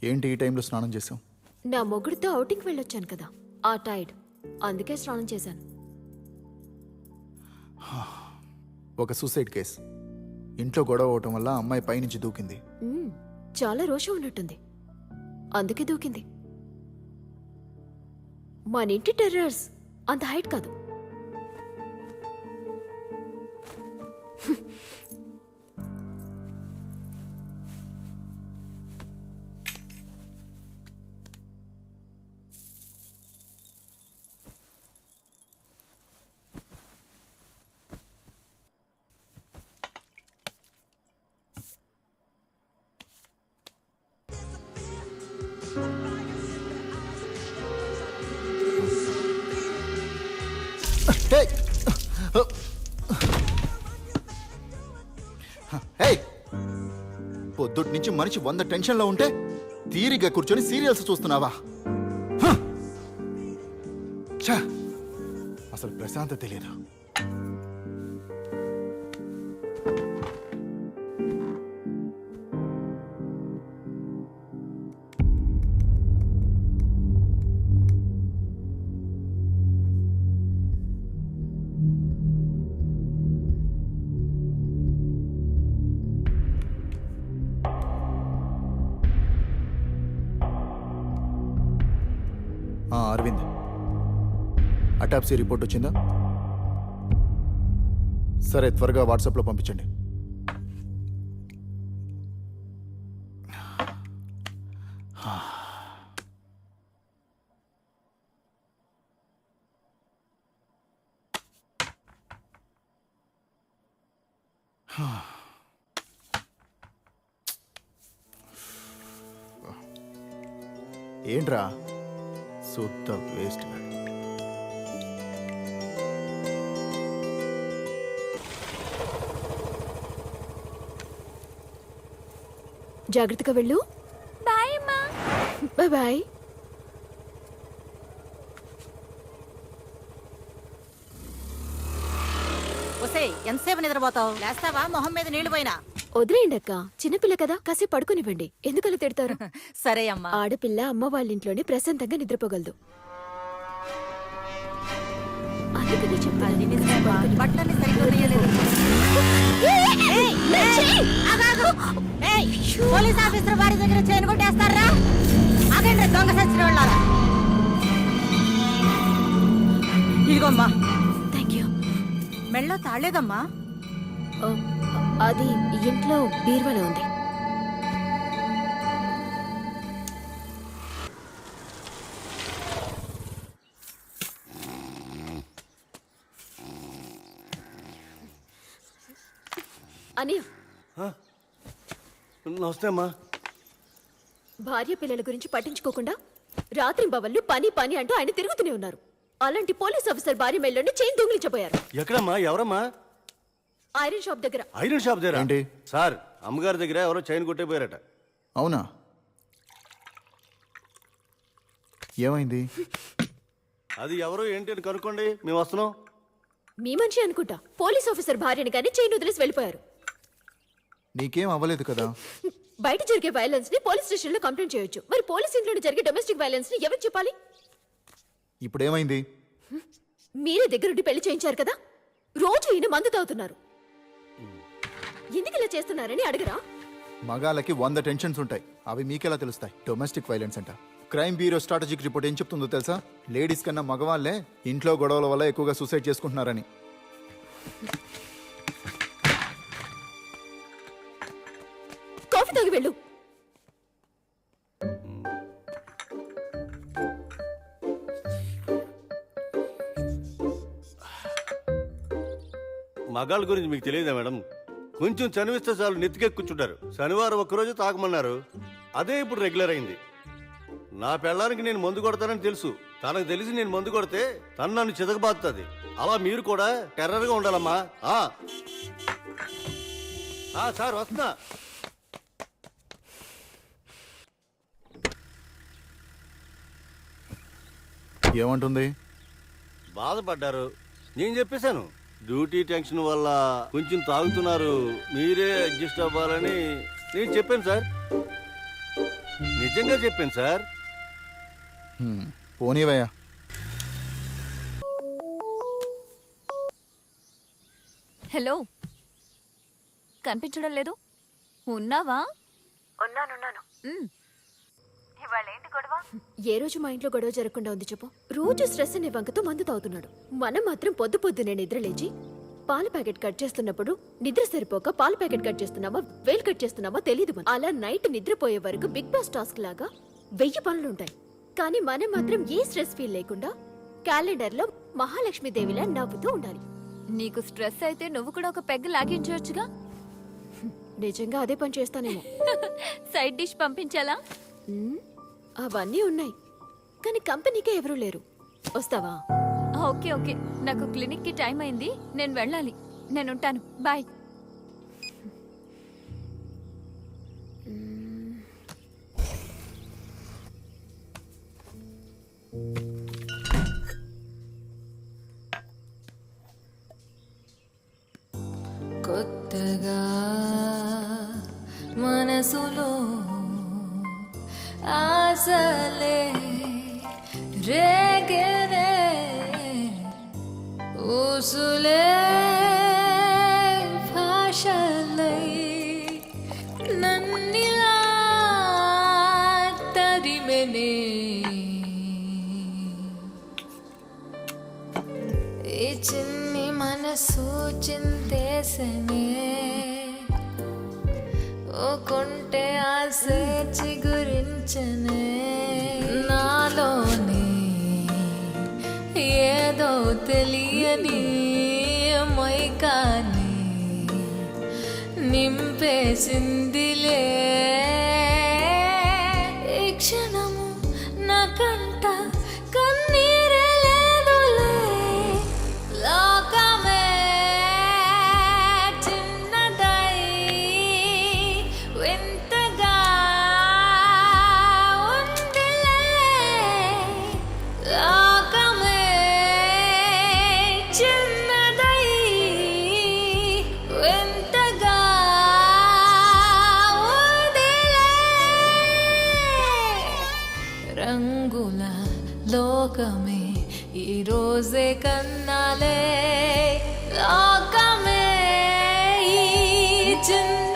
ఏంటి ఈ టైంలో స్నానం చేసాం? నా మొగుడితో ఔటింగ్కి వెళ్ళొచ్చాను కదా, ఆ టైడ్, అందుకే స్నానం చేశాను. ఒక సూసైడ్ కేస్. ఇంట్లో గొడవ అవటం వల్ల అమ్మాయి పైనుంచి దూకింది. చాలా రోషం ఉన్నట్టుంది, అందుకే దూకింది. మన ఇంటి టెర్రర్స్ అంత హైట్ కాదు. పొద్దుటి నుంచి మనిషి 100 టెన్షన్లో ఉంటే తీరిగ్గా కూర్చొని సీరియల్స్ చూస్తున్నావా? అసలు ప్రశాంతత తెలియదు. అరవింద్, అటాప్సీ రిపోర్ట్ వచ్చిందా? సరే, త్వరగా వాట్సాప్లో పంపించండి. ఏంట్రా శుద్ధ వేస్ట్. జాగ్రత్తగా వెళ్ళు. బాయ్ అమ్మా. Bye bye. ఎంతసేపు నిద్రపోతావు? లేస్తావా? మొహం మీద నీళ్లు పోయినా. వదిలేయండి అక్క, చిన్నపిల్ల కదా, కాసేపు పడుకునివ్వండి. ఎందుకలా తిడతారు? సరే అమ్మా. ఆడపిల్ల అమ్మ వాళ్ళ ఇంట్లోనే ప్రశాంతంగా నిద్రపోగలదు. అందుకనే చెప్పాలి, బట్టలన్నీ సరిగ్గా వేయలేదు. పోలీస్ ఆఫీసర్ వారి దగ్గర చైన్ కొట్టేస్తారా? అదేంటి దొంగ సచ్చిన వాళ్ళారా? ఇదిగోమ్మా. Thank you. మెళ్ళో తాళేదమ్మా. అది ఇంట్లో బీరువాలో ఉంది. అని నమస్తే అమ్మా. భార్య పిల్లల గురించి పట్టించుకోకుండా రాత్రి బవళ్ళు పని పని అంటూ ఆయన తిరుగుతూనే ఉన్నారు. అలాంటి పోలీస్ ఆఫీసర్ భార్య మెళ్ళని చైన్ దొంగిలించబోయారు. ఎక్కడమ్మా? ఎవరమ్మా? ఐరన్ షాప్ దగ్గర. ఐరన్ షాప్ దగ్గర ఏంటి సార్? అమ్మగారి దగ్గర ఎవరో చైన్ కొట్టేపోయారట. అవునా? ఏమైంది? అది ఎవరో ఏంటి అని కనుక్కోండి, మేము వస్తున్నాం. మీ మనిషి అనుకుంటా. పోలీస్ ఆఫీసర్ భార్యని కానీ చైన్ వదిలేసి వెళ్ళిపోయారు. నీకేం అవ్వలేదు కదా? బయట జరిగే వైలెన్స్ ని పోలీస్ స్టేషన్ లో కంప్లైంట్ చేయొచ్చు. మరి పోలీస్ ఇంట్లో జరిగే డొమెస్టిక్ వైలెన్స్ ని ఎవరికి చెప్పాలి? ఇప్పుడు ఏమైంది? మీరే దగ్గరుండి పెళ్లి చేయించారు కదా, రోజు ఈయన మందు తాగుతున్నారు. ఎందుకు ఇలా చేస్తున్నారని అడగరా? మగాళ్ళకి 100 టెన్షన్స్ ఉంటాయి, అవి మీకెలా తెలుస్తాయి? డొమెస్టిక్ వైలెన్స్ అంట. క్రైమ్ బ్యూరో స్ట్రాటజిక్ రిపోర్ట్ ఏం చెప్తుందో తెలుసా? లేడీస్ కన్నా మగవాళ్లే ఇంట్లో గొడవల వల్ల ఎక్కువగా సూసైడ్ చేసుకుంటున్నారని. కాఫీ తాగి వెళ్ళు. మగాళ్ళ గురించి మీకు తెలియదా మేడం? కొంచెం చనివిస్తే చాలు నెత్తికెక్కుచుంటారు. శనివారం ఒక్కరోజు తాగమన్నారు, అదే ఇప్పుడు రెగ్యులర్ అయింది. నా పెళ్ళానికి నేను మందు కొడతానని తెలుసు. తనకు తెలిసి నేను మందు కొడితే తను నన్ను చితకబాదుతుంది. అలా మీరు కూడా టెర్రర్గా ఉండాలమ్మా. సార్ వస్తున్నా. ఏమంటుంది? బాధపడ్డారు, నేను చెప్పేశాను. డ్యూటీ టెన్షన్ వల్ల కొంచెం తాగుతున్నారు, మీరే అడ్జస్ట్ అవ్వాలని నేను చెప్పాను సార్. నిజంగా చెప్పాను సార్. పోనీవయ్యా. హలో, కనిపించడం లేదు. ఉన్నావా? ఉన్నానున్నాను. ఉమ్, ఏ రోజు మా ఇంట్లో గొడవ జరగకుండా ఉంది చెప్పు. రోజు స్ట్రెస్ అనే వంకతో మందు తాగుతున్నాడు. మనం మాత్రం పొద్దు పొద్దునే నిద్ర లేచి పాల ప్యాకెట్ కట్ చేస్తున్నప్పుడు నిద్ర సరిపోక పాల ప్యాకెట్ కట్ చేస్తున్నామా వేలు కట్ చేస్తున్నామా తెలియదు. అలా నైట్ నిద్రపోయే వరకు బిగ్ బాస్ టాస్క్ లాగా 1000 పనులుంటాయి. కానీ మనం మాత్రం ఏ స్ట్రెస్ ఫీల్ లేకుండా క్యాలెండర్లో మహాలక్ష్మీదేవిలా నవ్వుతూ ఉండాలి. నీకు స్ట్రెస్ అయితే నువ్వు కూడా ఒక పెగ్ లాగించవచ్చుగా. నిజంగా అదే పని చేస్తానేమో. Side dish పంపించాలా? ఉమ్, అవన్నీ ఉన్నాయి కానీ కంపెనీకే ఎవరూ లేరు. వస్తావా? ఓకే ఓకే, నాకు క్లినిక్ కి టైం అయింది, నేను వెళ్ళాలి. నేను ఉంటాను, బాయ్. కొత్తగా మనసులో ఆశలే రేగనే ఊసులే భాషలై నన్నిలా తరిమెనే ఈ చిన్ని మనసు చింతేసనే ఓ కొంటే ఆసే చిగురించనే నాలోనే ఏదో తెలియని మైకాని నింపేసిందిలే ఈ క్షణము నాకంట కన్నీరే లేదులే లోకమే చిన్నదై వింతగా ఉందిలే లోకమే చిన్నదై వింతగా ఉందిలే రంగుల లోకమే ఈ రోజే కన్నాలే లోకమే ఈ చిన్న